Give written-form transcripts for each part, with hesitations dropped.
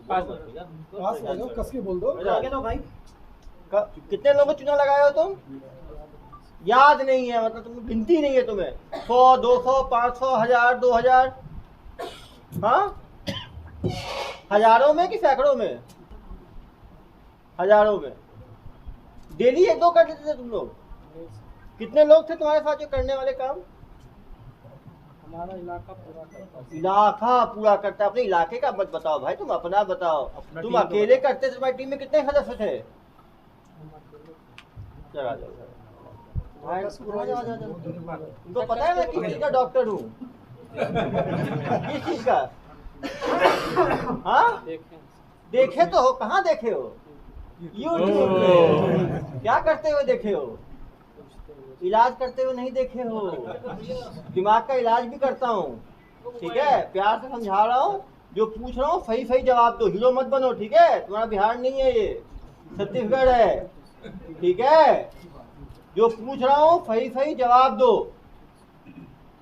पास हो जाओ, कस के बोल दो। आगे तो भाई कितने लोगों को चूना लगाए हो तुम? याद नहीं है, मतलब तुम गिनती नहीं है तुम्हें? 100, 200, 500, 1000, 2000, हाँ, हजारों में कि सैकड़ों में? हजारों में। डेली 1-2 कर देते थे तुम लोग? कितने लोग थे तुम्हारे साथ जो करने वाले काम? हमारा इलाका पूरा करता है। इलाका पूरा करता है। अपने इलाके का मत बताओ भाई, तुम अपना बताओ। तुम अकेले करते थे, तुम्हारी टीम में कितने सदस्य थे? चला जाओ तुमको पता है मैं किस चीज का डॉक्टर हूँ? किस चीज का? हाँ, देखे तो हो, कहाँ देखे हो? यूट्यूब पे। क्या करते हुए देखे हो? इलाज करते हुए नहीं देखे हो। दिमाग का इलाज भी करता हूँ, ठीक है? प्यार से समझा रहा हूँ, जो पूछ रहा हूँ सही सही जवाब दो। हीरो मत बनो, ठीक है? तुम्हारा बिहार नहीं है, ये छत्तीसगढ़ है, ठीक है? जो पूछ रहा हूँ सही सही जवाब दो।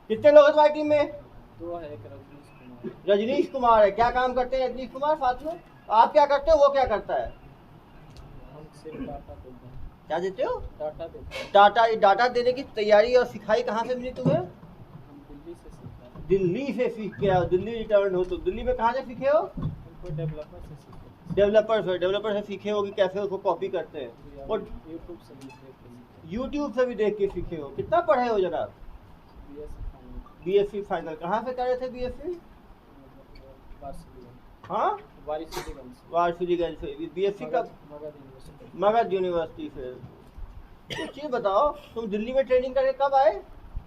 कितने लोग हैं तुम्हारी टीम में? 2 है, एक रजनीश कुमार। रजनीश कुमार है। क्या काम करते हैं रजनीश कुमार साथ में? आप क्या करते हो, वो क्या करता है? हम सिर्फ डाटा देते हैं। क्या देते हो? डाटा देते हैं। डाटा देने की तैयारी और सिखाई कहाँ से मिली तुम्हें? हम दिल्ली से सीखा है। दिल्ली से सीख के आओ। दिल्ली रिटर्न हो तो दिल्ली में कहाँ से सीखे हो? हमको डेवलपर से सीखे। डेवलपर से सीखे हो कि कैसे उसको कॉपी करते हैं? और यूट्यूब से भी देख के यूट्यूब से भी देख के सीखे हो। कितना पढ़े हो जनाब? BSc final. कहाँ से करे थे बीएससी? हाँ, वारसिलीगंज से। बीएससी का मगध यूनिवर्सिटी से। तो चीज बताओ, तुम दिल्ली में ट्रेनिंग करके कब आए?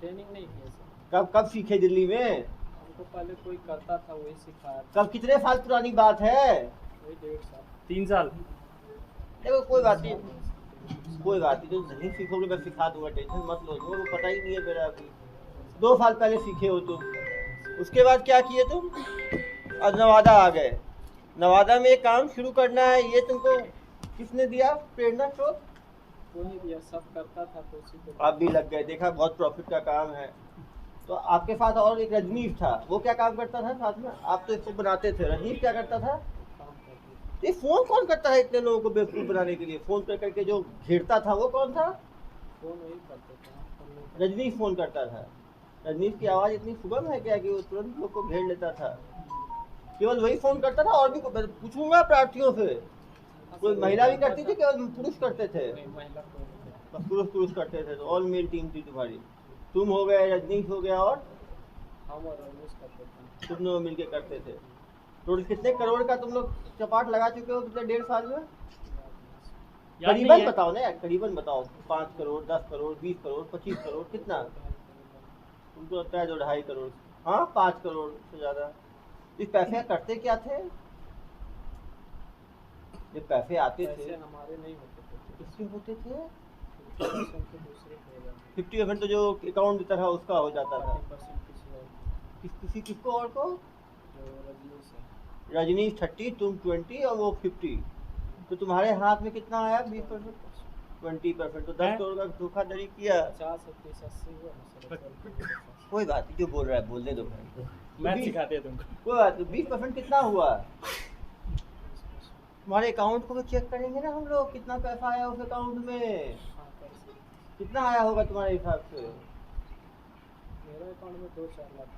ट्रेनिंग नहीं किया सर। कब सीखे दिल्ली में? हमको पहले कोई करता था, वही सिखाया। कब, कितने साल पुरानी बात है? वही 1.5 साल 3 साल। देखो कोई बात नहीं, कोई बात नहीं, तुम नहीं सीखोगे मैं सिखा दूंगा, टेंशन मत लो। तुम्हें पता ही नहीं है मेरा अभी। 2 साल पहले सीखे हो तुम। उसके बाद क्या किए तुम? आज नवादा आ गए। नवादा में एक काम शुरू करना है, ये तुमको किसने दिया प्रेरणा स्रोत? वही दिया, सब करता था तो उसी को आप भी लग गए। देखा, बहुत प्रॉफिट का काम है। तो आपके साथ और एक रजनीश था, वो क्या काम करता था साथ में? आप तो इसको बनाते थे, रजनीश क्या करता था? काम करते ये फोन कौन करता है इतने लोगों को बेवकूफ बनाने के लिए? फोन कर करके जो घेरता था वो कौन था? फोन वही करते थे। रजनीश फोन करता था। रजनीश की आवाज इतनी सुगम है क्या कि वो तुरंत लोग को घेर लेता था? केवल वही फोन करता था? और भी पूछूंगा प्रार्थियों से, कोई महिला भी करती थी, केवल पुरुष करते थे? महिला को पुरुष करते थे। तो ऑल मेल टीम थी तुम्हारी। तुम हो गए, रजनीश हो गया, और हम और रमेश करते थे। तुम लोग मिलके करते थे। टोटल कितने करोड़ का तुम लोग चपाट लगा चुके हो पिछले 1.5 साल में? करीबन बताओ ना यार, करीबन बताओ। 5 करोड़, 10 करोड़, 20 करोड़, 25 करोड़, कितना तुमको लगता है? 2.5 करोड़। हाँ, 5 करोड़ से ज्यादा। इस पैसे करते क्या थे? ये पैसे आते थे, पैसे हमारे नहीं होते थे, किसके होते थे? 50% दूसरे को हो जाते 50% तो जो अकाउंट देता था उसका हो जाता था। 30% किसी और किसको और को? जो रजनीश है। रजनीश 30, तुम 20 और वो 50। तो तुम्हारे हाथ में कितना आया? 20%, 20%। तो 10 करोड़ का धोखाधड़ी किया। 50 और 30 80 हुआ ना सर। कोई बात नहीं, जो बोल रहा है बोलने दो भाई। मैं सिखाते हैं तुमको। कोई बात नहीं। 20% कितना हुआ? तुम्हारे अकाउंट को भी चेक करेंगे ना हम लोग, कितना पैसा आया उस अकाउंट में। कितना आया होगा तुम्हारे हिसाब से? मेरे अकाउंट में 2-4 लाख।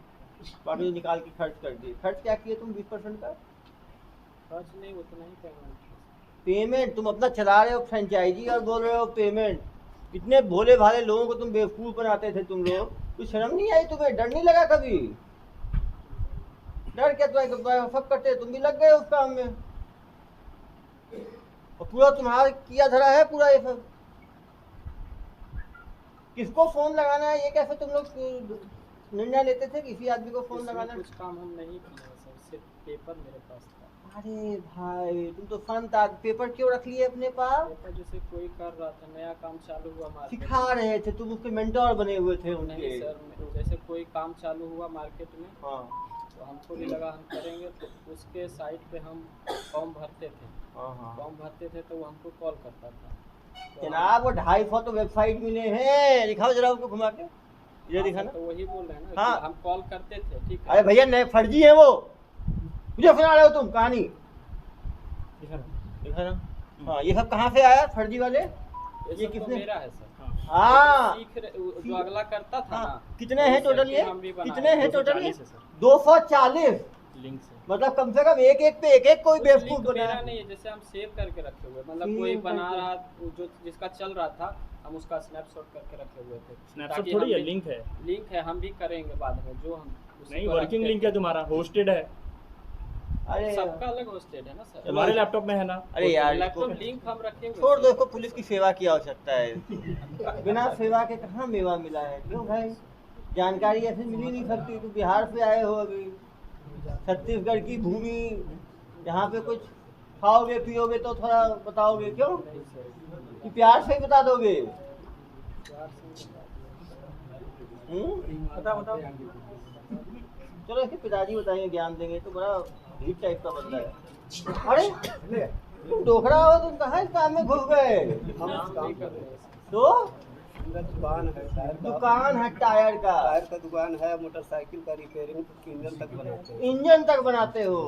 बाकी निकाल के खर्च कर दिए। खर्च क्या किए तुम 20% का? खर्च नहीं, उतना ही पेमेंट तुम अपना चला रहे हो फ्रेंचाइजी और बोल रहे हो पेमेंट। इतने भोले भाले लोगों को तुम बेवकूफ बनाते थे तुम लोग। कुछ शर्म नहीं आई तुम्हें? डर नहीं लगा कभी? डर क्या? तुम्हारे सब करते, तुम भी लग गए उस काम में। और पूरा तुम्हारा किया धरा है पूरा ये सब। किसको फोन लगाना है ये कैसे तुम लोग निर्णय लेते थे? किसी आदमी को फोन लगाना? कुछ काम हम नहीं किए सर, सिर्फ पेपर मेरे पास था। अरे भाई, तुम तो संत आदमी। पेपर क्यों रख लिए अपने पास? पेपर जैसे कोई कर रहा था, नया काम चालू हुआ मार्केट में। सिखा रहे थे तुम, उसके मेंटोर बने हुए थे उनके। नहीं सर, जैसे कोई काम चालू हुआ मार्केट में, हाँ, तो हमको भी लगा हम करेंगे, तो उसके साइट पे हम फॉर्म भरते थे। हाँ। फॉर्म भरते थे तो वो हमको कॉल करता था। तो जनाब वो 250 तो वेबसाइट मिले हैं, दिखाओ जरा उनको घुमा के। ये दिखाना। तो वही बोल रहे हैं ना हाँ। कि हम कॉल करते थे, ठीक है। अरे भैया, नए फर्जी है वो। मुझे सुना रहे हो तुम कहानी? दिखा ना। हाँ, ये सब कहाँ से आया फर्जी वाले? ये सब तो किसने? मेरा है सर। हाँ, जो अगला करता था हाँ, ना, कितने हैं टोटल ये? हम भी बनाए। कितने हैं टोटल ये? 240 है सर। 240। लिंक से मतलब कम से कम एक एक पे एक कोई कुछ बेवकूफ लिंक बनाया। मेरा नहीं है, जैसे हम सेव करके रखे हुए, मतलब सेव कोई बना करके। रहा, जो जिसका चल रहा था हम उसका स्नैपशॉट करके रखे हुए थे। स्नैपशॉट ताकि थोड़ी हम है, भी- लिंक है। लिंक है, हम भी करेंगे बाद में, जो हम उसी नहीं, को वर्किंग रखते लिंक है हैं। तुम्हारा, होस्टेड है। अरे सबका अलग होस्टेड है ना सर। तुम्हारे लैपटॉप में है ना? अरे यार, लैपटॉप इसको लिंक हम रखे हुए छोड़ हैं। दो, इसको पुलिस की सेवा की आवश्यकता है। बिना सेवा के कहाँ मेवा मिला है? क्यों भाई, जानकारी ऐसे मिल ही नहीं सकती। तुम बिहार से आए हो अभी, छत्तीसगढ़ की भूमि, यहाँ पे कुछ खाओगे पियोगे तो थोड़ा बताओगे, क्यों कि प्यार से ही बता दोगे? बताओ। चलो इसके पिताजी बताएंगे, ज्ञान देंगे। तो बड़ा भीड़ टाइप का बंदा है। अरे तुम डोकरा हो, तुम कहाँ इस काम में घुस गए? तो दुकान है टायर का। दुकान है टायर का, टायर का दुकान है, मोटरसाइकिल का रिपेयरिंग, इंजन तक बनाते हैं। इंजन तक बनाते हो।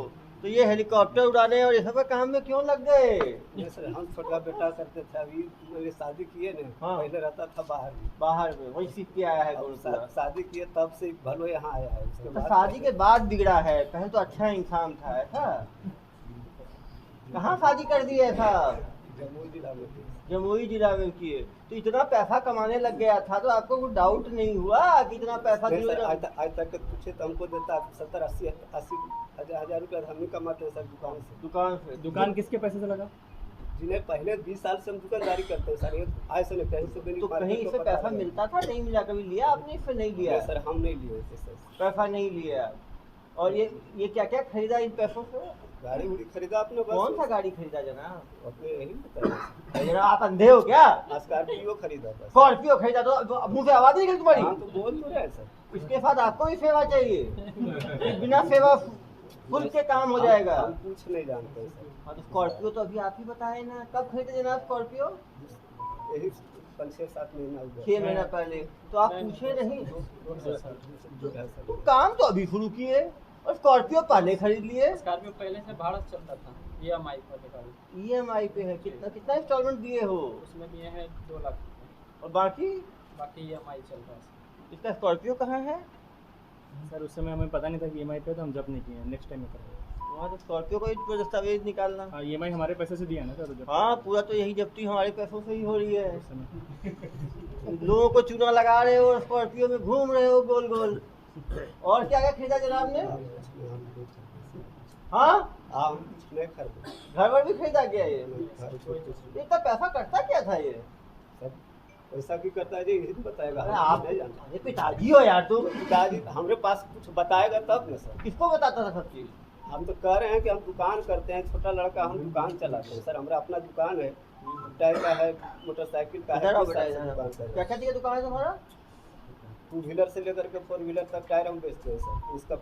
तो ये हेलीकॉप्टर उड़ाने और ये सब काम में क्यों लग गए? ये सर हम छोटा बेटा करते थे, अभी मेरे शादी किए ने, हाँ। पहले रहता था बाहर में। बाहर में वही सीख के आया है अब गुरुकुला। शादी किए तब से भलो यहाँ आया है। उसके तो बाद शादी के बाद बिगड़ा है, पहले तो अच्छा इंसान था। ऐसा कहाँ शादी कर दी ऐसा? जमुई जिला में थे। जमुई जिला में किए। तो इतना पैसा कमाने लग गया था, तो आपको कोई डाउट नहीं हुआ कि इतना पैसा नहीं क्यों? सर, आज तक पूछे तो हमको देता 70-80 हजार रुपया हम ही कमाते हैं सर दुकान से। दुकान से। दुकान किसके पैसे से लगा? जिन्हें पहले 20 साल से हम दुकानदारी करते हैं सर, ये आए से नहीं, कहीं से भी नहीं, तो कहीं मार्केट को से पता पैसा नहीं। मिलता था? नहीं मिला? कभी लिया आपने इससे? नहीं लिया नहीं सर, हम नहीं लिए थे सर। पैसा नहीं लिया। और ये क्या क्या खरीदा इन पैसों से? गाड़ी उड़ी खरीदा आपने? बस कौन सा गाड़ी खरीदा जनाब? अपने यही बताया। जनाब आप अंधे हो क्या? स्कॉर्पियो खरीदा बस। स्कॉर्पियो खरीदा तो मुंह से आवाज नहीं निकली तुम्हारी? हाँ तो बोल तो रहे हैं सर। इसके साथ आपको भी सेवा चाहिए। बिना सेवा फुल के काम हो जाएगा। हम कुछ नहीं जानते हैं सर। हाँ तो स्कॉर्पियो तो अभी आप ही बताए ना, कब खरीदे जनाब स्कॉर्पियो? यही 5-6-7 महीना हुआ। 6 महीना पहले। तो आप पूछे नहीं? सर तो काम तो अभी शुरू किए और स्कॉर्पियो पहले खरीद लिए। स्कॉर्पियो पहले से भाड़ा चलता था, EMI पर गाड़ी। EMI पे है। कितना कितना इंस्टॉलमेंट दिए हो? उसमें दिए हैं 2 लाख रुपए। और बाकी बाकी EMI चल रहा है। इसका स्कॉर्पियो कहाँ है? सर उस समय हमें पता नहीं था कि EMI पे, तो हम जब नहीं किए, नेक्स्ट टाइम में करेंगे। वहाँ तो स्कॉर्पियो का ही दस्तावेज निकालना। हाँ, EMI हमारे पैसे से दिया ना सर जब। हाँ, पूरा तो यही जब्ती हमारे पैसों से ही हो रही है। उस समय लोगों को चूना लगा रहे हो, स्कॉर्पियो में घूम रहे हो गोल गोल। और क्या क्या खरीदा जनाब ने? हाँ, हम कुछ नहीं खरीदे। घर पर भी खरीदा गया ये? घर कुछ- इतना पैसा करता क्या था ये? सब पैसा भी करता है जी, यही तो बताएगा। अरे हम आप नहीं जानते। अरे पिताजी हो यार तुम। पिताजी हमारे पास कुछ बताएगा तब ना सर। किसको बताता था सब चीज? हम तो कह रहे हैं कि हम दुकान करते हैं, छोटा लड़का, हम दुकान चलाते हैं सर। हमारा अपना दुकान है, टायर का है, मोटरसाइकिल का इधर आओ है। बेटा, इस इधर दुकान आओ। कर क्या क्या दिया दुकान है तुम्हारा? 2 व्हीलर से लेकर के 4 व्हीलर तक टायर हम बेचते हैं सर। इसका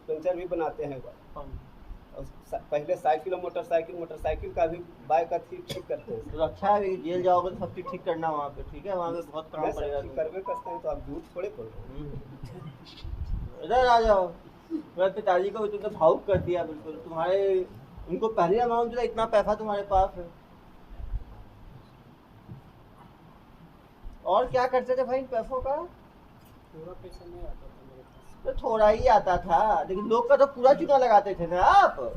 पंचर भी बनाते हैं। और पहले साइकिल और मोटरसाइकिल का भी बाइक का ठीक करते हैं। तो अच्छा है, जेल जाओगे तो सब चीज ठीक करना वहाँ पे, ठीक है? वहाँ पे बहुत काम मैं पड़ेगा सब ठीक तुमको। करवे करते हैं, तो आप झूठ थोड़े बोल रहे हैं। इधर आ जाओ। मेरे पिताजी को भी तुमने भावुक कर दिया बिल्कुल। तुम्हारे उनको पहले अमाउंट दिया, इतना पैसा तुम्हारे पास है। और क्या करते थे भाई इन पैसों का? पूरा पैसा नहीं आता था मेरे पास। तो थोड़ा ही आता था, लेकिन लोग का तो पूरा चूना लगाते थे ना आप।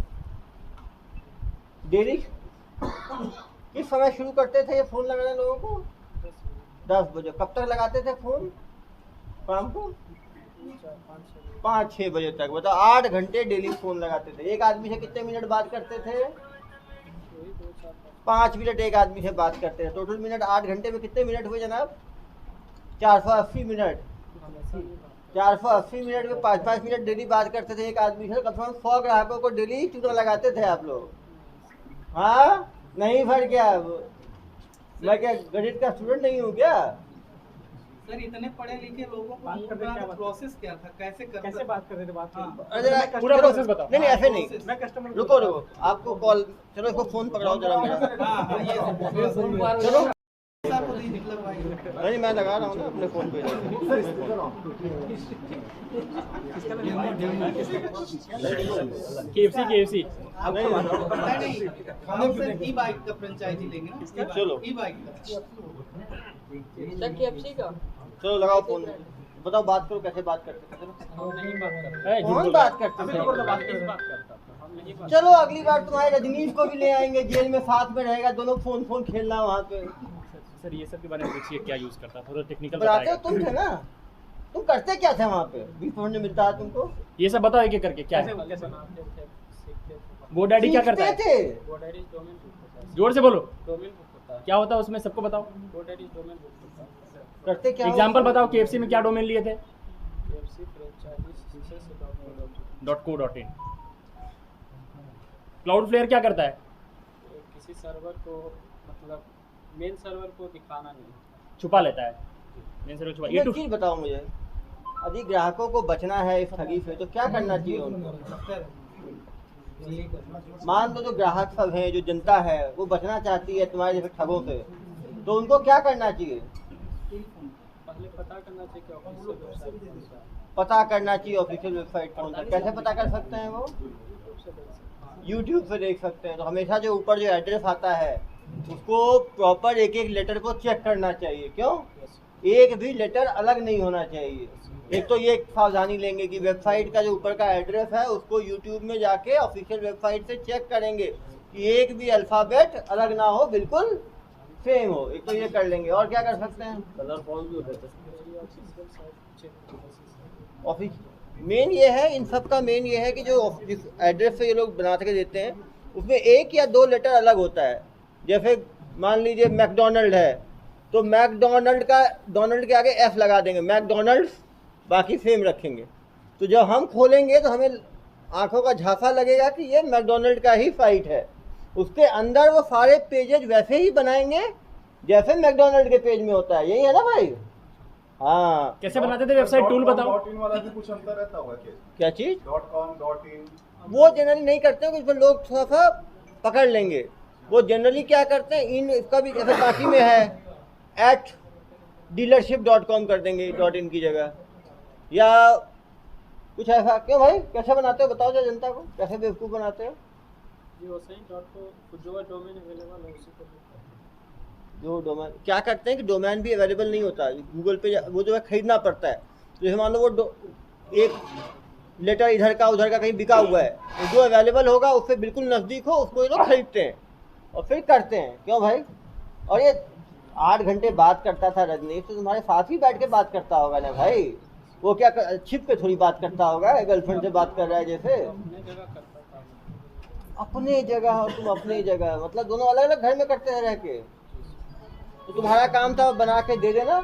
डेली किस समय शुरू करते थे ये फोन लगाना लोगों को? 10 बजे। कब तक लगाते थे फोन? शाम को 5-6 बजे तक। बताओ, 8 घंटे डेली फोन लगाते थे। एक आदमी से कितने मिनट बात करते थे? 5 मिनट एक आदमी से बात करते थे। टोटल मिनट 8 घंटे में कितने मिनट हुए जनाब? 480 मिनट। 480 मिनट में 5-5 मिनट डेली बात करते थे एक आदमी से। कम से कम 100 ग्राहकों को डेली चूना लगाते थे आप लोग। हाँ, नहीं भर गया? मैं क्या गणित का स्टूडेंट नहीं हूँ क्या? सर इतने पढ़े लिखे लोगों को बात करने क्या प्रोसेस क्या था, कैसे कैसे बात कर रहे थे? बात हाँ। अरे पूरा चलो, प्रोसेस बताओ। नहीं नहीं ऐसे नहीं। मैं कस्टमर रुको रुको, आपको कॉल, चलो इसको फोन पकड़ाओ जरा मेरा। चलो नहीं, मैं लगा रहा हूँ अपने फोन पे। KFC आपको पता नहीं हम सर ई बाइक का फ्रेंचाइजी लेंगे ना चलो। ई बाइक का सर KFC का चलो लगाओ फोन, बताओ बात करो, कैसे बात करते हैं? हम नहीं बात करते। कौन बात करते हैं? बात करता था, हम नहीं बात चलो अगली बार तुम्हारे रजनीश को भी ले आएंगे, जेल में साथ में रहेगा, दोनों फोन खेलना वहाँ पे। सर ये सब के बारे में पूछिए क्या यूज़ करता है, थोड़ा टेक्निकल बताते हो बताएगा। तुम थे ना, तुम करते क्या थे वहाँ पे? 20 मिलता है तुमको? ये सब बताओ एक एक करके क्या है। कैसे बनाते थे, सीखते थे। GoDaddy क्या करता है? सीखते थे। GoDaddy डोमेन बुक होता है। जोर से बोलो, डोमेन बुक होता है। क्या होता है उसमें, सबको बताओ। GoDaddy डोमेन बुक होता है। करते क्या हो? एग्जाम्पल बताओ, KFC में क्या डोमेन लिए थे? KFC franchise .co.in। Cloudflare क्या करता है? किसी सर्वर को मतलब मेन सर्वर को दिखाना नहीं। छुपा लेता है, मेन सर्वर छुपा। एक चीज बताओ मुझे, यदि ग्राहकों को बचना है इस ठगी से तो क्या करना चाहिए उनको? मान लो जो ग्राहक सब हैं, जो जनता है वो बचना चाहती है तुम्हारे जैसे ठगों से, तो उनको क्या करना चाहिए? पहले पता करना चाहिए कि ऑफिशियल वेबसाइट कौन सा है। पता करना चाहिए ऑफिशियल वेबसाइट कौन सा। कैसे पता कर सकते हैं वो? यूट्यूब से देख सकते हैं। तो हमेशा जो ऊपर जो एड्रेस आता है उसको प्रॉपर एक एक लेटर को चेक करना चाहिए। क्यों? एक भी लेटर अलग नहीं होना चाहिए। एक तो ये सावधानी लेंगे कि वेबसाइट का जो ऊपर का एड्रेस है उसको यूट्यूब में जाके ऑफिशियल वेबसाइट से चेक करेंगे कि एक भी अल्फ़ाबेट अलग ना हो, बिल्कुल सेम हो। एक तो ये कर लेंगे। और क्या कर सकते हैं? कलर फॉर्म भी होता है। ऑफिस मेन ये है, इन सब का मेन ये है कि जो जिस एड्रेस से ये लोग बना के देते हैं उसमें एक या दो लेटर अलग होता है। जैसे मान लीजिए मैकडोनल्ड है तो मैकडोनल्ड का डोनल्ड के आगे एफ लगा देंगे, मैकडोनल्ड्स, बाकी सेम रखेंगे। तो जब हम खोलेंगे तो हमें आंखों का झांसा लगेगा कि ये मैकडोनल्ड का ही साइट है। उसके अंदर वो सारे पेजेज वैसे ही बनाएंगे जैसे मैकडोनल्ड के पेज में होता है। यही है ना भाई? हाँ। कैसे बनाते थे वेबसाइट, टूल बताओ। .in वाला भी कुछ अंतर रहता होगा क्या चीज़? .com .in वो जनरली नहीं करते हैं, कुछ लोग थोड़ा सा पकड़ लेंगे। वो जनरली क्या करते हैं, इन इसका भी जैसे बाकी में है @dealership.com कर देंगे .in की जगह, या कुछ ऐसा। क्यों भाई, कैसे बनाते हो बताओ जरा जनता को, कैसे बेवकूफ़ बनाते हो? जी वैसे ही डॉट को जो डोमेन अवेलेबल है उसी को जो डोमेन क्या करते हैं कि डोमेन भी अवेलेबल नहीं होता गूगल पे, वो जो है खरीदना पड़ता है। जैसे मान लो वो एक लेटर इधर का उधर का कहीं बिका हुआ है, तो जो अवेलेबल होगा उससे बिल्कुल नज़दीक हो उसको ये लोग खरीदते हैं और फिर करते हैं। क्यों भाई? और ये 8 घंटे बात करता था रजनीश, तो तुम्हारे साथ ही बैठ के बात करता होगा ना भाई। वो क्या छिप के थोड़ी बात करता होगा, गर्लफ्रेंड से बात कर रहा है जैसे। अपने जगह करता था। अपने जगह और तुम अपनी जगह, मतलब दोनों अलग अलग घर में करते हैं रह के। तो तुम्हारा काम था बना के दे देना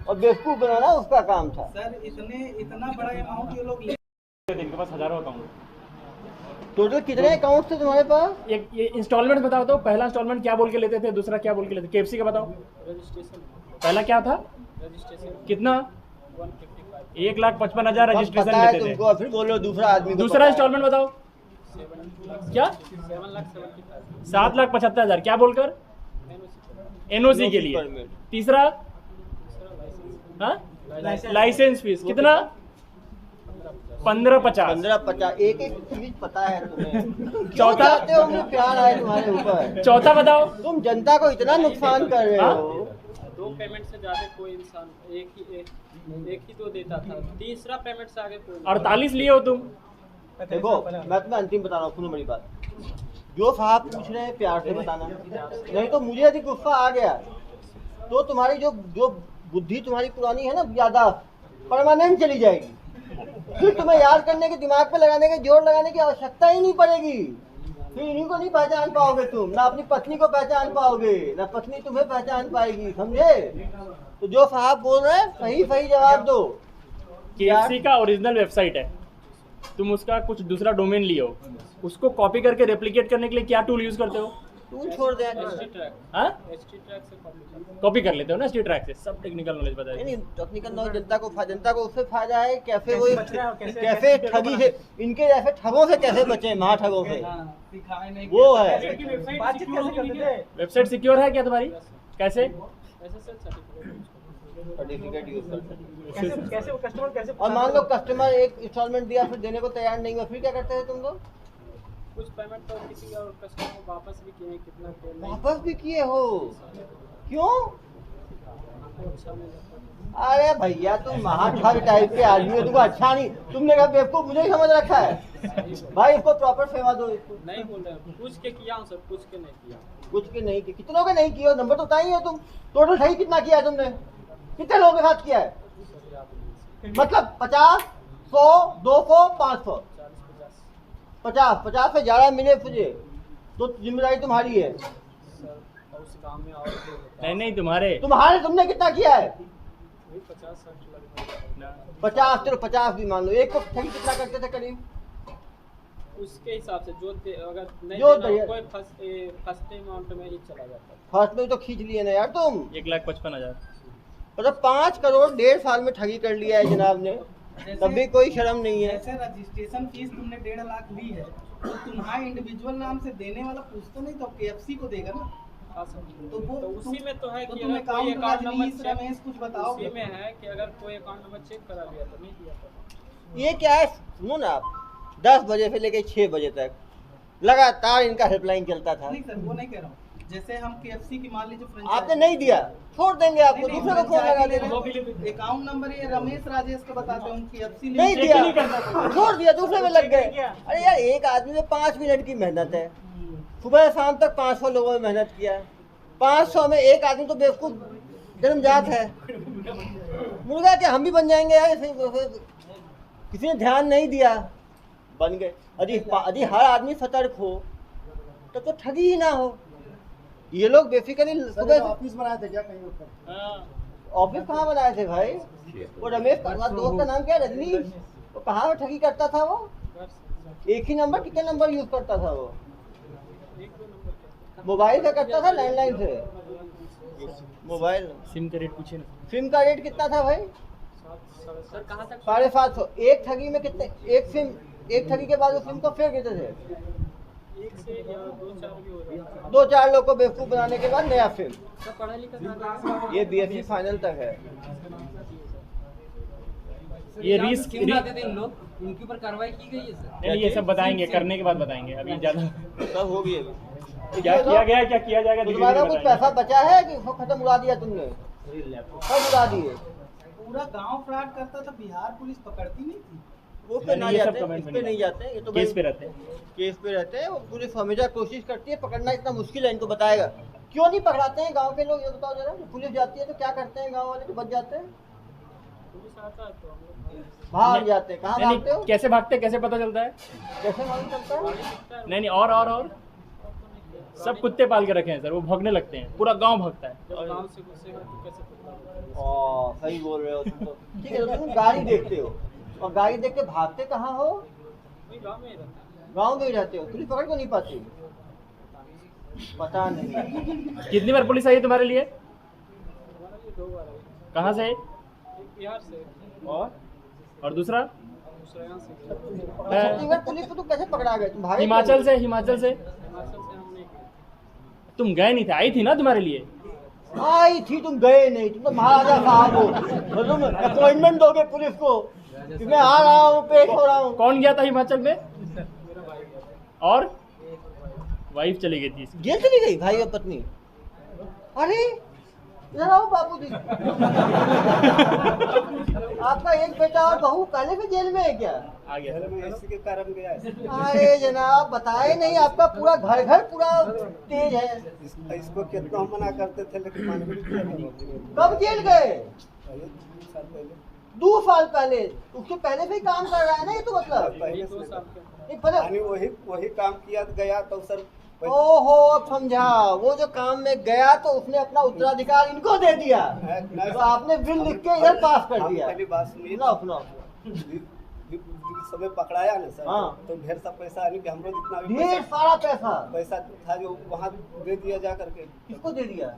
और बेवकूफ़ बनाना उसका काम था। सर इतना बड़ा अमाउंट ये लोग ले इनके पास हजारों अकाउंट। टोटल कितने अकाउंट थे तुम्हारे पास? एक ये इंस्टॉलमेंट बताओ तो, पहला इंस्टॉलमेंट क्या बोल के लेते थे, दूसरा क्या बोल के लेते थे? KFC का बताओ, रजिस्ट्रेशन पहला क्या था, कितना? 1,55,000 रजिस्ट्रेशन पता है लेते तुमको, थे। फिर बोलो दूसरा आदमी को दूसरा पता है। इंस्टॉलमेंट बताओ क्या? 7,75,000 क्या बोलकर? NOC के लिए। परमिट। तीसरा लाइसेंस फीस कितना? 15,50। 15-50 एक एक चीज पता है तुम्हें। चौथा? चाहते होंगे प्यार आए तुम्हारे ऊपर। चौथा बताओ। तुम जनता को इतना नुकसान कर रहे हो। 2 पेमेंट से ज्यादा कोई इंसान एक ही तो देता था, तीसरा पेमेंट से आगे कोई नहीं। 48 लिए हो तुम। देखो मैं तुम्हें अंतिम बता रहा हूँ, सुनो मेरी बात। जो साहब पूछ रहे हैं प्यार से बताना, नहीं तो मुझे यदि गुस्सा आ गया तो तुम्हारी जो बुद्धि तुम्हारी पुरानी है ना, याददाश्त परमानेंट चली जाएगी। फिर तुम्हें याद करने के, दिमाग पे लगाने के, जोर लगाने की आवश्यकता ही नहीं पड़ेगी। फिर इन्हीं को नहीं पहचान पाओगे तुम, ना अपनी पत्नी को पहचान पाओगे, ना पत्नी तुम्हें पहचान पाएगी, समझे? तो जो साहब बोल रहे हैं सही सही जवाब दो। KFC का ओरिजिनल वेबसाइट है, तुम उसका कुछ दूसरा डोमेन लिए हो, उसको कॉपी करके रेप्लिकेट करने के लिए क्या टूल यूज करते हो? तू छोड़ दे। हाँ, HT-Track से कॉपी कर लेते हो ना HT-Track से। सब टेक्निकल नॉलेज पता है। नहीं, टेक्निकल नॉलेज जनता को उससे फायदा है। कैसे ठगी से, इनके जैसे ठगों से कैसे बचे, महा ठगों से, सिखाए नहीं वो है। वेबसाइट सिक्योर है क्या तुम्हारी? कैसे? सर्टिफिकेट यूज करते हैं। कैसे वो कस्टमर कैसे? और मान लो कस्टमर एक इंस्टॉलमेंट दिया फिर देने को तैयार नहीं हुआ, फिर क्या करते हैं तुम लोग? कुछ पेमेंट तो किसी और कस्टमर को वापस भी किए हैं, कितना पेमेंट वापस भी किए हो? क्यों? आपको अच्छा नहीं लगता। अरे भैया तुम महाठग टाइप के आदमी हो, तुमको अच्छा नहीं, तुमने कहा बेवकूफ मुझे ही समझ रखा है। भाई इसको प्रॉपर सेवा दो इसको। नहीं बोल रहे हैं, पूछ के किया हूँ सर, पूछ के नहीं किया। कुछ के नहीं किए, कितनों के नहीं किए हो? नंबर तो बताइए हो तुम। टोटल सही कितना किया है तुमने? कितने लोगों के साथ किया है? मतलब 50, 100, 200, 500, 50 से ज्यादा मिले तुझे तो जिम्मेदारी तुम्हारी है। सर और उस काम में और भी होता है। नहीं तुम्हारे तुमने कितना किया है? वही 50-60 लगभग। 50, चलो 50 भी मान लो। एक को ठगी कितना करते थे करीब? उसके हिसाब से जो अगर नहीं जो देना दे- कोई फर्स्ट अमाउंट में ही चला जाता है। फर्स्ट में तो खींच लिए ना यार तुम। 1,55,000। मतलब 5 करोड़ 1.5 साल में ठगी कर लिया है जनाब ने, तब भी कोई शर्म नहीं है। जैसे रजिस्ट्रेशन फीस तुमने 1.5 लाख ली है, तो तुम्हारे इंडिविजुअल नाम से देने वाला पूछ तो नहीं, तो KFC को देगा ना। हाँ सर। तो वो तो उसी में तो है तो कि तुम अगर कोई account account number Rajnish Ramesh कुछ बताओ। उसी में है कि अगर कोई अकाउंट नंबर चेक करा लिया तो नहीं दिया था। ये क्या है, सुनो ना आप, 10 बजे से लेकर 6 बजे तक लगातार इनका हेल्पलाइन चलता था। नहीं सर, वो नहीं कह रहा हूँ। जैसे हम KFC की मान लीजिए आपने नहीं दिया, छोड़ देंगे आपको, दूसरे को फोन लगा देंगे। अकाउंट नंबर ये रमेश राजेश को बताते हैं, KFC नहीं दिया, छोड़ दिया, दूसरे में लग गए। अरे यार एक आदमी में 5 मिनट की मेहनत है, सुबह शाम तक 500 लोगों ने मेहनत किया है। 500 में एक आदमी तो बेवकूफ जन्मजात है। मुर्गा क्या हम भी बन जाएंगे यार? किसी ने ध्यान नहीं दिया, बन गए। यदि हर आदमी सतर्क हो तो ठगी ही ना हो। ये लोग बेसिकली सुबह ऑफिस बनाए थे क्या कहीं ऊपर? ऑफिस कहाँ बनाए थे भाई? वो रमेश का दोस्त का नाम क्या है? रजनीश। वो कहाँ में ठगी करता था? वो एक ही नंबर, कितने नंबर यूज करता था वो? मोबाइल से करता था, लैंडलाइन से? मोबाइल। सिम का रेट पूछे ना। सिम का रेट कितना था भाई? सर कहाँ तक 750। एक ठगी में कितने? एक ठगी के बाद वो सिम को फेंक देते थे। एक से या 2-4 भी हो जाता है। 2-4 लोग को बेवकूफ बनाने के बाद नया सिम। सर पढ़ा लिखा था। ये BSc फाइनल तक है। ये रिस्क क्यों ना देते इन लोग? इनके ऊपर कार्रवाई की गई है सर? नहीं, ये सब बताएंगे, करने के बाद बताएंगे, अभी ज्यादा सब हो गई अभी। क्या किया गया, क्या किया जाएगा धीरे तुम्हारा धीरे कुछ बताएंगे। पैसा बचा है कि वो खत्म उड़ा दिया तुमने? सब उड़ा दिए। पूरा गांव फ्रॉड करता था, बिहार पुलिस पकड़ती नहीं थी। वो पे नहीं, ना ये सब जाते, कमेंट इस में पे नहीं नहीं जाते। ये तो केस भाई पे रहते हैं। केस पे रहते हैं। वो पुलिस हमेशा कोशिश करती है, पकड़ना इतना मुश्किल है, इनको बताएगा क्यों नहीं पकड़ाते हैं गांव के लोग? ये बताओ जरा। पुलिस जाती है तो क्या करते हैं गांव वाले? तो बच जाते हैं, पुलिस आता है तो हम लोग भाग जाते हैं। कहाँ भागते हो? कैसे भागते हैं, कैसे पता चलता है? कैसे मालूम चलता है? नहीं और सब कुत्ते पाल के रखे हैं सर, वो भागने लगते हैं, पूरा गांव भागता है। जब गांव से घुसेगा तो कैसे पता होगा? सही बोल रहे हो तुम तो। ठीक है, तो तुम गाड़ी देखते हो और गाड़ी देख के भागते कहाँ हो? वही गांव में ही रहता है। गांव में ही रहते हो, पुलिस पकड़ को नहीं पाती? पता नहीं। कितनी बार पुलिस आई है तुम्हारे लिए? हमारा ये 2 बार है। कहाँ से? एक बिहार से और दूसरा दूसरा यहाँ से छत्तीसगढ़ पुलिस को तुम कैसे पकड़ा गए? तुम भागे हिमाचल से। हिमाचल से हम नहीं गए। तुम गए नहीं थे, आई थी ना तुम्हारे लिए। आई थी, तुम गए नहीं। तुम तो महाराजा साहब हो, तो तुम अपॉइंटमेंट दोगे पुलिस को कि मैं आ रहा हूँ, पेश हो रहा हूँ। कौन गया था हिमाचल में? और वाइफ चली गई थी। जेल चली गई भाई और पत्नी? अरे इधर आओ बाबूजी। आपका एक बेटा और बहू पहले से जेल में है क्या? आ गया घर में इसी के कारण गया है। अरे जनाब बताए नहीं, आपका पूरा घर पूरा तेज है। इसको कितना हम मना करते थे, लेकिन मान भी नहीं किया। कब जेल गए? 2 साल पहले। 2 साल पहले? उसके पहले से ही काम कर रहा है ना ये तो मतलब? पहले ये से 2 साल के नहीं, पहले यानी वही काम किया गया तो सर ओहो अब समझा। वो जो काम में गया तो उसने अपना उत्तराधिकार इनको दे दिया, तो आपने बिल लिख के इधर पास कर दिया। पहली बात सुनिए, सुनो समय पकड़ाया ना सर, हाँ। तो ढेर सा पैसा यानी कि हम लोग जितना भी ढेर सारा पैसा पैसा था जो वहाँ दे दिया जा करके किसको दे दिया?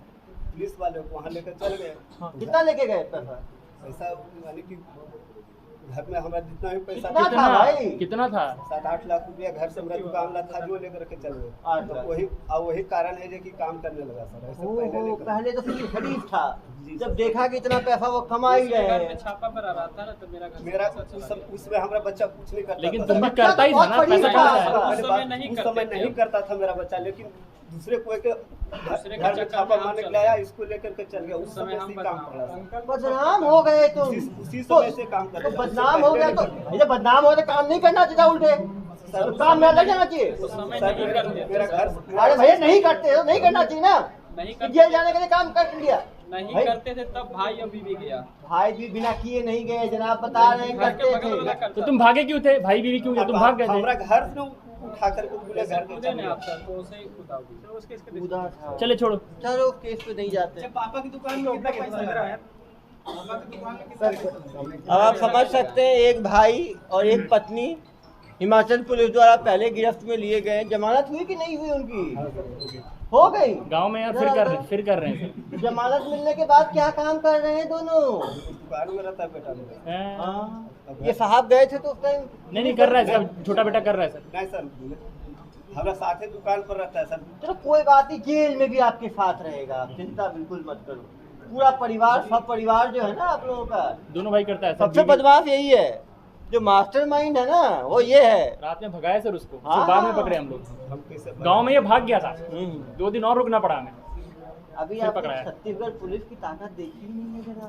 पुलिस वाले को वहाँ लेकर चल गए। कितना लेके गए पैसा? पैसा यानी कि घर में हमारा जितना भी पैसा कितना था भाई? कितना था? 7-8 लाख रुपया घर से मेरा दुकान वाला था जो लेकर के चल गए। तो वही कारण है जो कि काम करने लगा सर, ऐसे पहले नहीं करता। पहले तो सिर्फ खरीद था, जब देखा कि इतना पैसा वो कमा ही रहे घर में हैं। छापा पर आ रहा था ना, तो मेरा उसमें हमारा बच्चा कुछ नहीं करता लेकिन था। तुम भी करता ही था ना, बहुत पैसा फरीक कहाँ था। से आया? पहले उस बात, समय नहीं उस करते समय थे। नहीं करता था मेरा बच्चा, लेकिन दूसरे कोई के दूसरे के घर में चक्कर छापा में हम मारने चल के लिए आया, रहे। इसको लेकर के चल गया। उस समय से ही काम कर रहा था। बदनाम हो गए तुम, उसी समय से काम कर तो रहा था। बदनाम हो गया तो भैया बदनाम हो गया तो काम नहीं करना चाहिए, उल्टे तो काम में लग जाना चाहिए। उस समय सर, नहीं करते थे। मेरा घर अरे भैया नहीं करते तो नहीं करना चाहिए ना, नहीं कि करते जेल जाने के लिए काम कर लिया। नहीं भाई- करते थे तब भाई अभी भी गया। भाई भी बिना किए नहीं गए, जनाब बता रहे हैं घर के करते बगल वाला थे। करता तो तुम भागे क्यों थे? भाई बीवी क्यों थे? तुम भाग गए हमारा थे। घर से उठा कर के पूरे घर के खुदे चल ने गया। आप सर तो उसे ही खुदा भी। कूदा था। चले छोड़ो। चलो उस केस पे नहीं जाते। अच्छा, पापा की दुकान में कितना पैसा लगा है? पापा की दुकान में कितना पैसा लगा? अब आप समझ सकते हैं, एक भाई और एक पत्नी हिमाचल पुलिस द्वारा पहले गिरफ्त में लिए गए। जमानत हुई कि नहीं हुई उनकी? हो गई। गांव में यार फिर कर रहे हैं जमानत मिलने के बाद क्या काम कर रहे हैं दोनों? दुकान में रहता है बेटा मेरा। सर। हैं? हाँ, ये साहब गए थे तो उस टाइम नहीं कर रहा है सर, छोटा बेटा कर रहा है सर। नहीं सर, हमारा साथ ही दुकान पर रहता है सर। चलो कोई बात नहीं, जेल में भी आपके साथ रहेगा, चिंता बिल्कुल मत करो। पूरा परिवार, सब परिवार जो है ना आप लोगों का, दोनों भाई करता है सर। सबसे बदमाश यही है, जो मास्टरमाइंड है ना वो ये है। रात में भगाया सर उसको, हाँ। बाद में पकड़े हम लोग। हम कैसे गांव में ये भाग गया था, हम्म। 2 दिन और रुकना पड़ा हमें। अभी फिर आपने पकड़ाया। छत्तीसगढ़ पुलिस की ताकत देखी ही नहीं है जरा।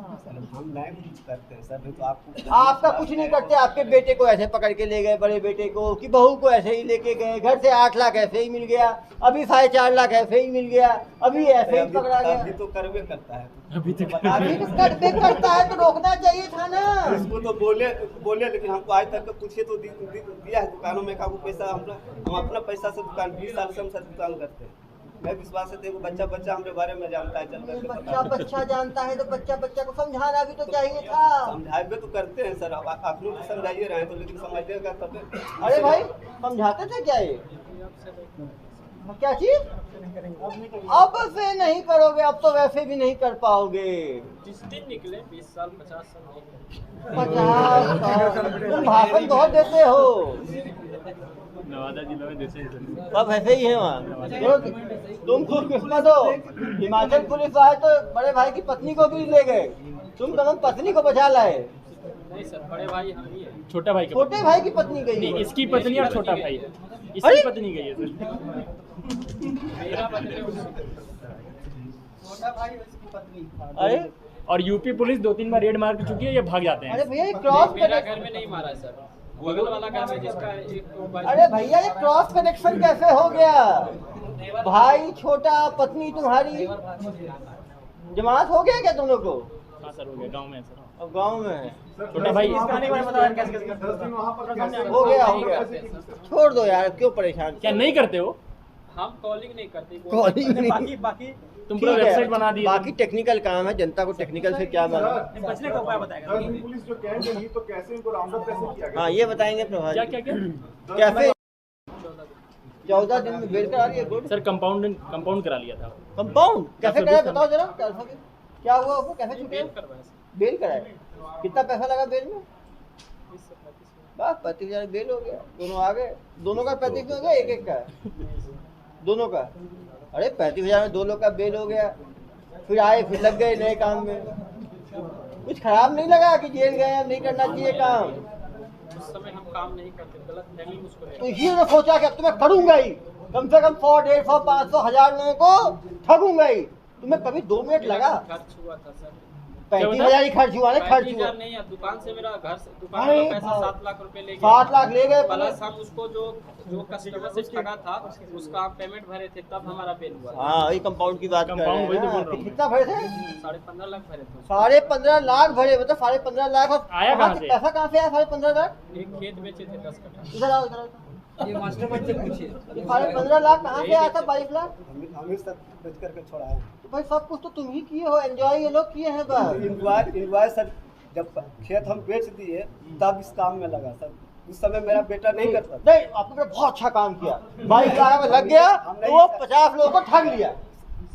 हम नहीं कुछ करते हैं सर, नहीं तो आपको आपका कुछ नहीं करते, आपके बेटे को ऐसे पकड़ के ले गए, बड़े बेटे को कि बहू को ऐसे ही लेके गए, घर से 8 लाख ऐसे ही मिल गया, अभी 4.5 लाख ऐसे ही मिल गया, अभी ऐसे ही पकड़ा अभी गया। तो करवे करता है। अभी तक अभी तो करते करता है तो रोकना चाहिए था ना। इसको तो बोले लेकिन हमको आज तक पूछे तो दिया है दुकानों में का पैसा। हम अपना पैसा से दुकान 20 साल से हम सब दुकान करते हैं। मैं विश्वास है देखो, बच्चा हमारे बारे में जानता है, चल करके पता है। बच्चा जानता है तो बच्चा को समझाना भी तो चाहिए था। समझाए तो करते हैं सर, अब आप लोग समझाइए रहे तो, लेकिन समझिएगा तब। अरे भाई समझाते थे क्या ये? क्या चीज? अब से नहीं करोगे, अब तो वैसे भी नहीं कर पाओगे। जिस दिन निकले 20 साल 50 साल नहीं। 50 साल तुम भाषण बहुत देते हो, नवादा जिला में देते हैं सर। सब ऐसे ही है वहाँ। तुम खुशकिस्मत हो, हिमाचल पुलिस आए तो बड़े भाई की पत्नी को भी ले गए, तुम कम पत्नी को बचा लाए। नहीं सर, बड़े भाई हम ही है। छोटा भाई का छोटे भाई की पत्नी गई नहीं, है। इसकी पत्नी और छोटा भाई है। अरे! इसकी पत्नी गई है सर। मेरा बदले उससे। छोटा भाई और इसकी पत्नी। अरे और यूपी पुलिस 2-3 बार रेड मार के चुकी है, ये भाग जाते अरे हैं। भैया ये क्रॉस मेरा कनेक्शन, घर में नहीं मारा है सर, बगल वाला घर में जिसका एक अरे भैया ये क्रॉस कनेक्शन कैसे हो गया? भाई छोटा, पत्नी तुम्हारी, जमानत हो गया क्या दोनों को? हाँ सर, हो गया गांव में है सर। अब गांव में है। छोटा भाई हो गया। छोड़ दो यार, क्यों परेशान? क्या नहीं करते हो? हम कॉलिंग नहीं करते। कॉलिंग नहीं। बाकी तुम पूरा ठीक है, वेबसाइट बना दिए। बाकी टेक्निकल काम है, जनता को टेक्निकल से क्या मालूम। बचने का उपाय बताएगा। पुलिस जो कैंट नहीं तो कैसे इनको राउंड अप कैसे किया गया? हाँ ये बताएंगे प्रभात क्या जी। क्या क्या कैसे 14 दिन में बेल करा दिए? गुड। सर, कंपाउंड करा लिया था। कंपाउंड कैसे सर्विस कराया करना। बताओ जरा, क्या हुआ उसको, कैसे छूटे? बेल करवाया सर। बेल कराया, कितना पैसा लगा बेल में? 20 से 35 बस 35,000 बेल हो गया, दोनों आ गए। दोनों का 35 हो गया, एक का दोनों का? अरे 35,000 में 2 लोग का बेल हो गया। फिर आए, फिर लग गए नए काम में। कुछ खराब नहीं लगा कि जेल गए, अब नहीं करना चाहिए काम? उस समय हम काम नहीं करते, गलत फहमी उसको तो ले। इसी ने सोचा कि अब तो मैं करूंगा ही, कम से कम 100, 150, 500, 1000 लोगों को ठगूंगा ही। तुम्हें कभी 2 मिनट लगा? खर्च हुआ था सर। 35,000 ही खर्च हुआ ना? खर्च 35,000 हुआ नहीं है, दुकान से मेरा घर से दुकान अरे का पैसा भाई। 7 लाख रुपए ले गए। 7 लाख ले गए प्लस हम उसको जो कस्टमर से ठगा था उसका पेमेंट भरे थे, तब हमारा बेल हुआ था। हाँ वही कंपाउंड की बात कर रहे कंपाउंड वही तो हैं बोल ना। रहा हूँ। कितना भरे थे? 15.5 लाख भरे थे। 15.5 लाख भरे, मतलब 15.5 लाख। और आया कहाँ से? पैसा कहाँ से आया 15.5 लाख? एक खेत बेचे थे 10 कट्ठा। इधर आओ, इधर आओ। ये मास्टरमाइंड से पूछिए। 15.5 लाख कहाँ से आया था? 22 लाख? हम ही सब बेच करके छोड़ा है। तो भाई सब कुछ तो तुम ही किए हो, एंजॉय ये लोग किए हैं बस। इन्वाइस सर, जब खेत हम बेच दिए तब इस काम में लगा सर। उस समय मेरा बेटा नहीं करता था। नहीं, आपने बहुत अच्छा काम किया। 22 लाख में लग गया तो वो 50 लोगों को ठग लिया।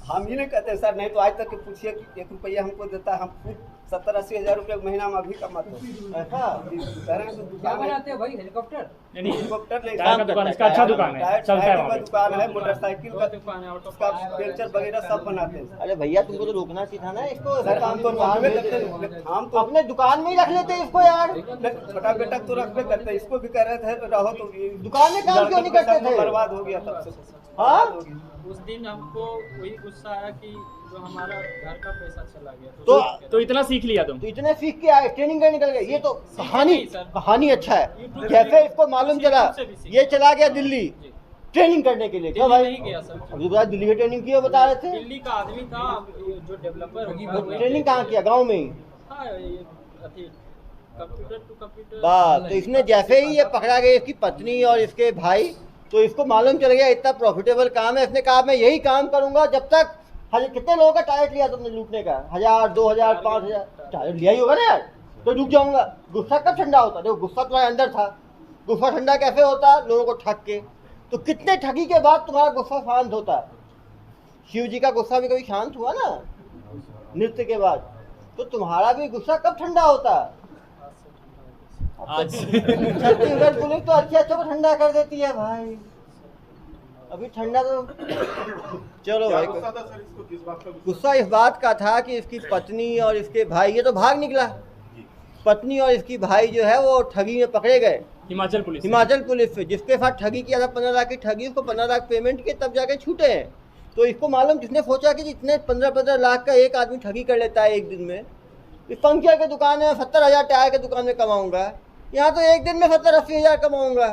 हम ही नहीं कहते सर, नहीं तो आज तक के पूछिए कि 1 रुपया हमको देता है, हम खुद 70-80 हज़ार रुपये महीना में अभी कमाते हैं। ऐसा कह रहे हैं तो क्या दुकान है, बनाते हो भाई, हेलीकॉप्टर? नहीं हेलीकॉप्टर नहीं, टायर का दुकान, इसका अच्छा दुकान है, टायर चलता है का वहाँ पे। दुकान है, मोटरसाइकिल का दुकान है, ऑटो उसका पेंचर वगैरह सब बनाते हैं। अरे भैया तुमको तो रोकना चाहिए था ना इसको, ऐसा सर काम हम तो तो बाहर रखबे में करते हैं, हम तो अपने दुकान में ही रख लेते इसको यार। छोटा बेटा तो रखबे करते हैं, इसको भी कह रहे थे रहो तो ये दुकान में काम क्यों नहीं करते सब थे? बर्बाद हो गया तब से। हाँ? बर्बाद हो गया। उस दिन हमको वही गुस्सा आया कि जो हमारा घर का पैसा चला गया तो इतना सीख लिया तुम? तो इतने सीख के आए, ट्रेनिंग करने निकल गए। ये तो कहानी नहीं, सर। कहानी अच्छा है। YouTube कैसे इसको मालूम चला, YouTube से भी सीखा। ये चला गया दिल्ली ट्रेनिंग करने के लिए। क्या दिल्ली भाई नहीं गया सर, अभी तो दिल्ली की ट्रेनिंग किया बता रहे थे। दिल्ली का आदमी था जो डेवलपर ट्रेनिंग कहाँ किया, गाँव में ही? हाँ ये अथी कंप्यूटर टू कंप्यूटर। बात तो इसने जैसे ही ये पकड़ा गया इसकी पत्नी और इसके भाई, तो इसको मालूम चल गया इतना प्रॉफिटेबल काम है। इसने कहा मैं यही काम करूंगा जब तक। कितने लोगों का टारगेट लिया तुमने लूटने का? 1000, 2000, 5000 टारगेट लिया ही होगा ना यार। तो रुक जाऊंगा। गुस्सा कब ठंडा होता? देखो गुस्सा तुम्हारे अंदर था, गुस्सा ठंडा कैसे होता? लोगों को ठग के। तो कितने ठगी के बाद तुम्हारा गुस्सा शांत होता? शिव जी का गुस्सा भी कभी शांत हुआ ना नृत्य के बाद? तो तुम्हारा भी गुस्सा कब ठंडा होता? आज छत्तीसगढ़ पुलिस तो अच्छे अच्छे को ठंडा कर देती है भाई। अभी ठंडा तो चलो क्या भाई। गुस्सा था सर इसको, किस बात का गुस्सा? गुस्सा इस बात का था कि इसकी पत्नी और इसके भाई, ये तो भाग निकला। पत्नी और इसकी भाई जो है वो ठगी में पकड़े गए हिमाचल पुलिस हिमाचल पुलिस से, जिसके साथ ठगी किया था 15 लाख की ठगी, उसको 15 लाख पेमेंट किए तब जाके छूटे हैं। तो इसको मालूम, जिसने सोचा कि जितने 15-15 लाख का एक आदमी ठगी कर लेता है एक दिन में, इस पंक्चर की दुकान में 70,000 टायर की दुकान में कमाऊंगा, यहाँ तो एक दिन में 70-80 हज़ार कमाऊंगा।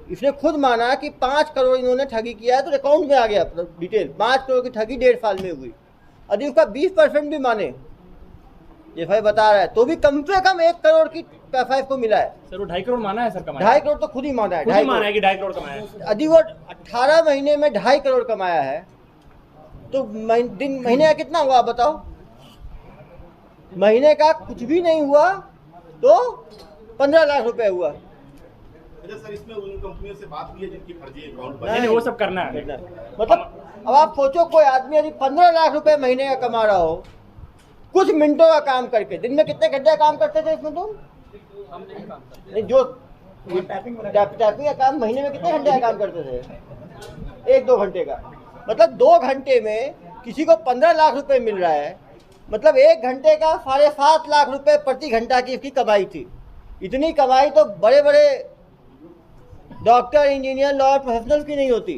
इसने खुद माना कि 5 करोड़ इन्होंने ठगी किया है, तो अकाउंट में आ गया डिटेल। 5 करोड़ की ठगी 1.5 साल में हुई। यदि उसका 20% भी माने, ये भाई बता रहा है, तो भी कम से कम 1 करोड़ की पैसा इसको मिला है। सर वो 2.5 करोड़ माना है सर, कमाया 2.5 करोड़ तो खुद ही माना है। खुद ही माना है कि 2.5 करोड़ कमाया है। यदि वो 18 महीने में 2.5 करोड़ कमाया है, तो महीने का कितना हुआ बताओ? महीने का कुछ भी नहीं हुआ तो 15 लाख रुपए हुआ। अच्छा सर, इसमें उन कंपनियों से बात हुई है जिनकी फर्जी अकाउंट नहीं वो सब करना है। मतलब अब आप सोचो, कोई आदमी यदि 15 लाख रुपए महीने का कमा रहा हो, कुछ मिनटों का काम करके। दिन में कितने घंटे काम करते थे इसमें तुम? हम नहीं काम करते। नहीं, जो टाइपिंग का काम महीने में कितने घंटे का काम करते थे? 1-2 घंटे का। मतलब 2 घंटे में किसी को 15 लाख रुपए मिल रहा है। मतलब 1 घंटे का 7.5 लाख रुपए प्रति घंटा की इसकी कमाई थी। इतनी कमाई तो बड़े बड़े डॉक्टर, इंजीनियर, लॉ प्रोफेशनल्स की नहीं होती।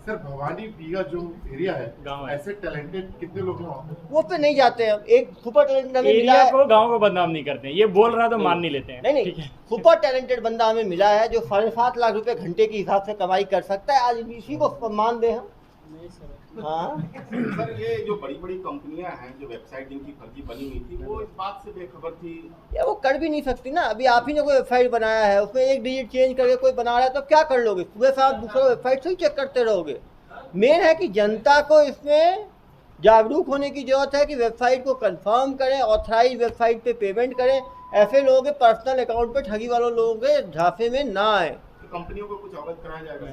सर भवानी पीगा जो एरिया है, गाँव है। ऐसे टैलेंटेड कितने लोग हैं वहाँ पे? वो पे नहीं जाते हैं। एक सुपर टैलेंटेड हमें मिला एरिया है। को गांव को बदनाम नहीं करते हैं, ये बोल रहा है तो मान नहीं लेते हैं। नहीं ठीक नहीं, है। सुपर टैलेंटेड बंदा हमें मिला है जो 7.5 लाख रुपए घंटे के हिसाब से कमाई कर सकता है। आज इसी को सम्मान दे हम। नहीं सर, हाँ, सर ये जो बड़ी बड़ी कंपनियां हैं, जो वेबसाइट जिनकी फर्जी बनी हुई थी, वो इस बात से बेखबर थी। या वो कर भी नहीं सकती ना। अभी आप ही ने कोई वेबसाइट बनाया है, उसमें एक डिजिट चेंज करके कोई बना रहा है, तो क्या कर लोगे? सुबह से आप दूसरा वेबसाइट से ही चेक करते रहोगे। मेन है कि जनता को इसमें जागरूक होने की जरूरत है कि वेबसाइट को कंफर्म करें, ऑथराइज वेबसाइट पे पेमेंट करें। ऐसे लोगों के पर्सनल अकाउंट पे ठगी वालों लोगों के झांसे में ना आए। तो कंपनियों को कुछ अवगत कराया जाएगा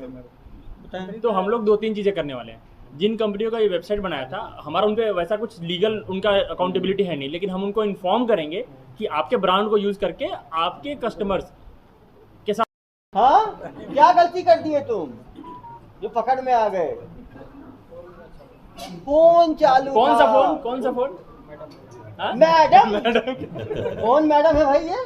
सर? तो हम लोग 2-3 चीजें करने वाले हैं। जिन कंपनियों का ये वेबसाइट बनाया था, हमारा उन पे वैसा कुछ लीगल उनका अकाउंटेबिलिटी है नहीं, लेकिन हम उनको इन्फॉर्म करेंगे कि आपके ब्रांड को यूज करके आपके कस्टमर्स के साथ। हाँ, क्या गलती कर दी है तुम जो पकड़ में आ गए? फोन चालू कौन सा था। फोन? कौन सा फोन? हाँ? मैडम कौन मैडम है भाई? ये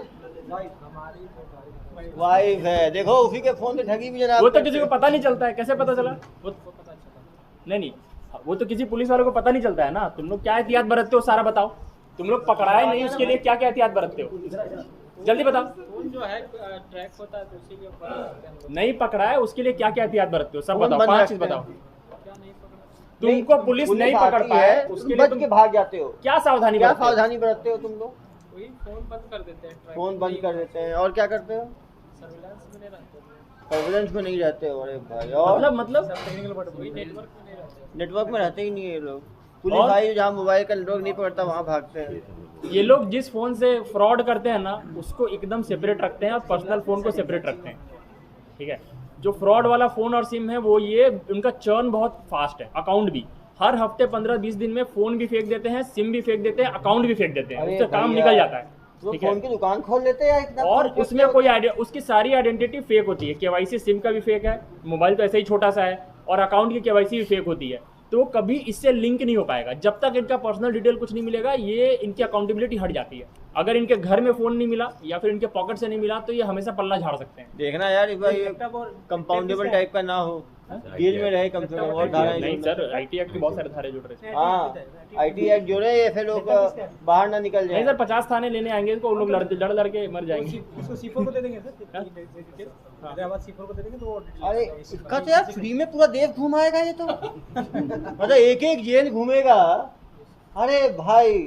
वाइफ है। देखो उसी के फोन से ठगी भी जनाब। वो तो किसी को पता नहीं चलता है, कैसे पता चला? वो नहीं, वो तो किसी पुलिस वाले को पता नहीं चलता है ना। तुम लोग क्या एहतियात बरतते हो सारा बताओ। तुम लोग पकड़ाए नहीं, उसके लिए क्या क्या एहतियात बरतते हो? जल्दी बताओ। फोन जो है ट्रैक होता है तो उसी के ऊपर करते हैं हम लोग। नहीं पकड़ाए, उसके लिए क्या क्या एहतियात बरतते हो? सब फोन बताओ, बंद 5 रखते चीज हैं। बताओ। क्या नहीं पकड़ा? तुमको पुलिस नहीं पकड़ आती पाए, है, उसके लिए बच तुम के भाग जाते हो। क्या सावधानी क्या बरतते हो? सावधानी बरतते हो तुम लोग? वही फोन बंद कर देते हैं, ट्रैक फोन बंद कर देते हैं। और क्या करते हो? सर्विलांस में नहीं रहते हैं। सर्विलेंस में नहीं रहते हो? अरे भाई, और मतलब वही नेटवर्क में नहीं रहते हैं। नेटवर्क में रहते ही नहीं है ये लोग। पुलिस और? भाई जहाँ मोबाइल का नेटवर्क नहीं पकड़ता वहाँ भागते हैं। ये लोग जिस फोन से फ्रॉड करते हैं ना, उसको एकदम सेपरेट रखते हैं और पर्सनल फोन को सेपरेट रखते हैं। ठीक है, जो फ्रॉड वाला फोन और सिम है वो ये उनका चर्न बहुत फास्ट है, अकाउंट भी हर हफ्ते 15-20 दिन में फोन भी फेंक देते हैं, सिम भी फेंक देते हैं, अकाउंट भी फेंक देते हैं, अरे उससे काम भैया, निकल जाता है। वो ठीक है? फोन की दुकान खोल लेते हैं इतना और फोन उसमें कोई उसकी सारी आइडेंटिटी फेक होती है, केवाईसी सिम का भी फेक है, मोबाइल तो ऐसे ही छोटा सा है, और अकाउंट की केवाईसी भी फेक होती है। तो वो कभी इससे लिंक नहीं हो पाएगा जब तक इनका पर्सनल डिटेल कुछ नहीं मिलेगा, ये इनकी अकाउंटेबिलिटी हट जाती है। अगर इनके घर में फ़ोन नहीं मिला या फिर इनके पॉकेट से नहीं मिला तो ये हमेशा पल्ला झाड़ सकते हैं। देखना यार, एक बार ये कंपाउंडेबल टाइप का ना हो, जेल में रहे कम से कम। और धाराएं नहीं सर, आईटी एक्ट के बहुत सारे धारे जुड़ रहे हैं। हाँ, आईटी एक्ट जोड़े, ऐसे लोग बाहर ना निकल नहीं जाए। सर, 50 थाने लेने आएंगे इसको, लोग लड़ के मर जाएंगे। इसको C4 को दे देंगे सर, हैदराबाद C4 को दे देंगे तो वो अरे इसका तो यार फ्री में पूरा देश घुमाएगा ये तो। मतलब एक एक जेल घूमेगा। अरे भाई,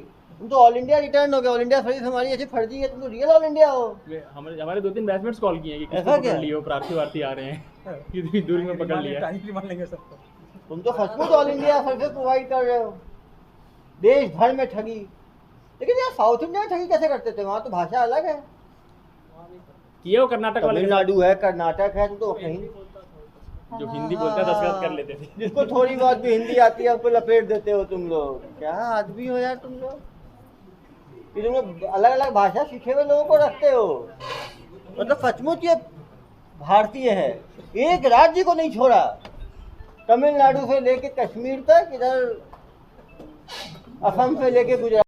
तुम तो ऑल इंडिया रिटर्न हो गए। ऑल इंडिया सर्विस हमारी ऐसी फर्जी है, तुम तो रियल ऑल इंडिया हो। हमारे 2-3 बैचमेट्स कॉल किए हैं कि ऐसा किसको क्या? पकड़ लियो, प्रार्थी आ रहे हैं, कितनी दूर में पकड़ लिया। मान लेंगे सबको। तुम तो सचमुच ऑल इंडिया सर्विस प्रोवाइड कर रहे हो, देश भर में ठगी। लेकिन यार साउथ इंडिया में ठगी कैसे करते थे? वहाँ तो भाषा अलग है। किए वो कर्नाटक वाले तमिलनाडु है, कर्नाटक है, तुम तो कहीं जो हिंदी बोलते हैं दस्तखत कर लेते थे। जिसको थोड़ी बहुत भी हिंदी आती है उसको लपेट देते हो तुम लोग। क्या आदमी हो यार तुम लोग, कि तुम लोग अलग अलग भाषा सीखे हुए लोगों को रखते हो। मतलब सचमुच ये भारतीय है, एक राज्य को नहीं छोड़ा, तमिलनाडु से लेके कश्मीर तक, इधर असम से लेके गुजरात।